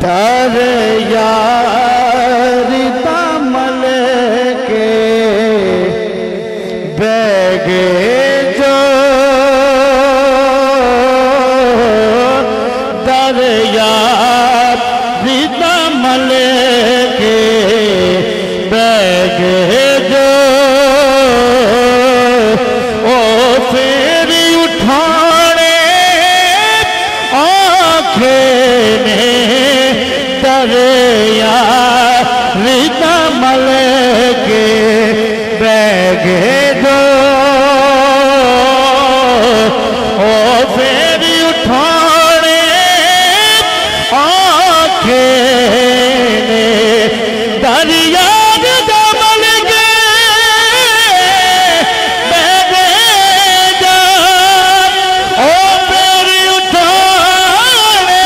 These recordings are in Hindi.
दर यार दामल के बैगे जो दर यार दामल के बैगे जो ओ फिर उठाने आंखें ने दरिया रिता मल के बैगे दो ओ फिर उठाने आंखें ने दरिया रिता मल के बैगे दो ओ फिर उठाने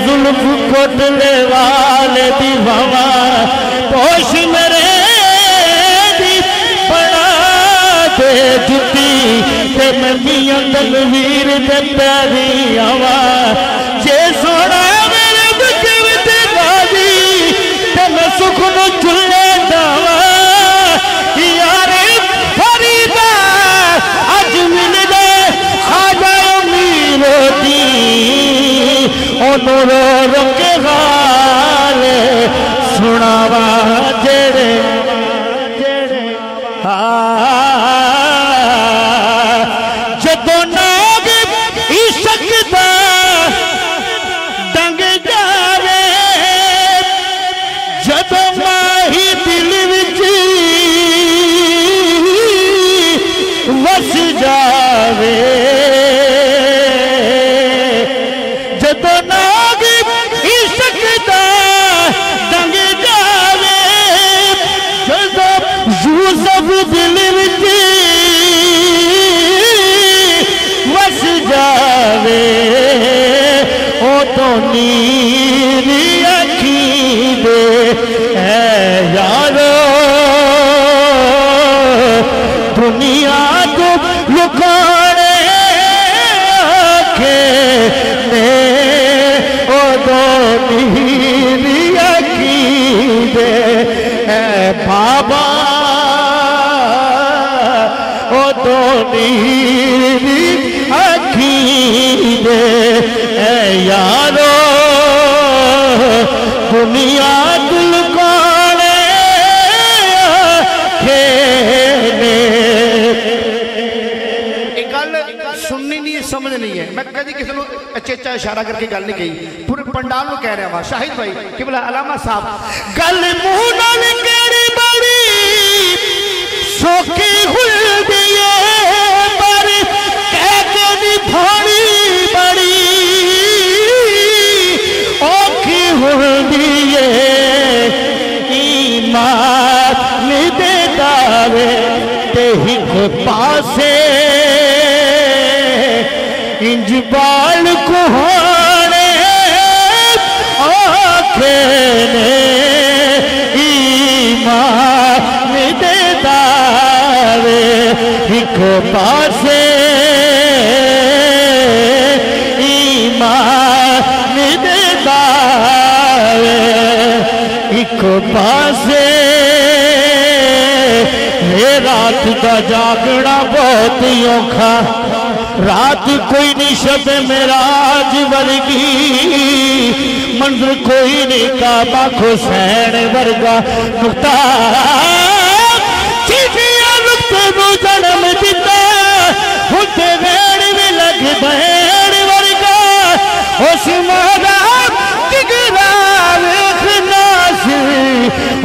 जुल्फ कोटले वाले दी बाबा पोश मेरे दी बना दे जुती ते मैं मियां तलवीर दे पैरी आवा जे सोना मेरे बुके विच गादी ते मैं सुख नु चुल्ले दावा यारे फरीदा अज मिलदे खाजा मीरो दी रो रो के गाल सुनावा जेड़े जदों नाग इश्क दा डंग जावे जदों माही दिल विच वस जावे जदों नाग इश्क दा डंग जावे जदों यूसुफ दिल विच वस जावे ओ तो नीर अखी दे है यारो दुनिया तो लुकाने आखे ने ओ दो नीर अखी दे है बाबा ओ दो नीर अखी दे है यारो दुनिया लुकाने आखे ने सुननी नहीं समझ नहीं है। मैं कभी किसी को चेचा इशारा करके गल नहीं कही पूरे पंडाल को कह रहा वा शाहिद भाई कि बोला अलामा साहब गल मुंह नाल केड़ी बड़ी सोखी हुंदी है पर कह के निभानी बड़ी औखी हुंदी है ईमान दे दावे ते हिक पासे इंज बाल कुहाने आखे ने ईमान दे दावे एक पासे ईमान दे दावे एक पासे रात का जागना बहुत ही औखा रात कोई नहीं शब मेराज वर्गी मंजर कोई नहीं काबा हुसैन वर्गा नुक्ता चिठिया नुक्ते नू जन्म दिता हुते वेड़ भी लग बैण वर्गा उस मादा जिगरा वेखना सी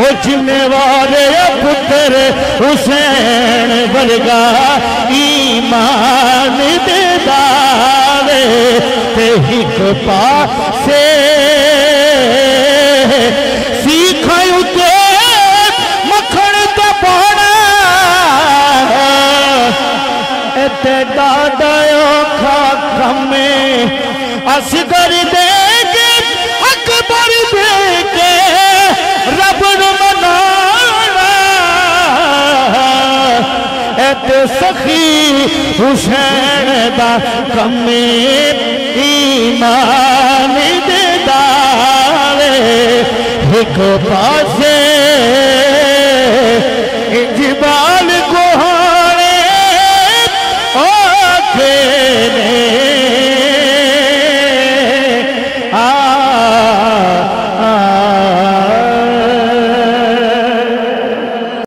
ओ जिम्मेवारे पुत्र हुसैन वर्गा ईमान दे दावे ते हिक पासे सीखा उते मखण तो पाना ते डाडा औखा कमे असगर दे के हक ते सखी हुसैन दा कमे ईमान दे दाले एक पासे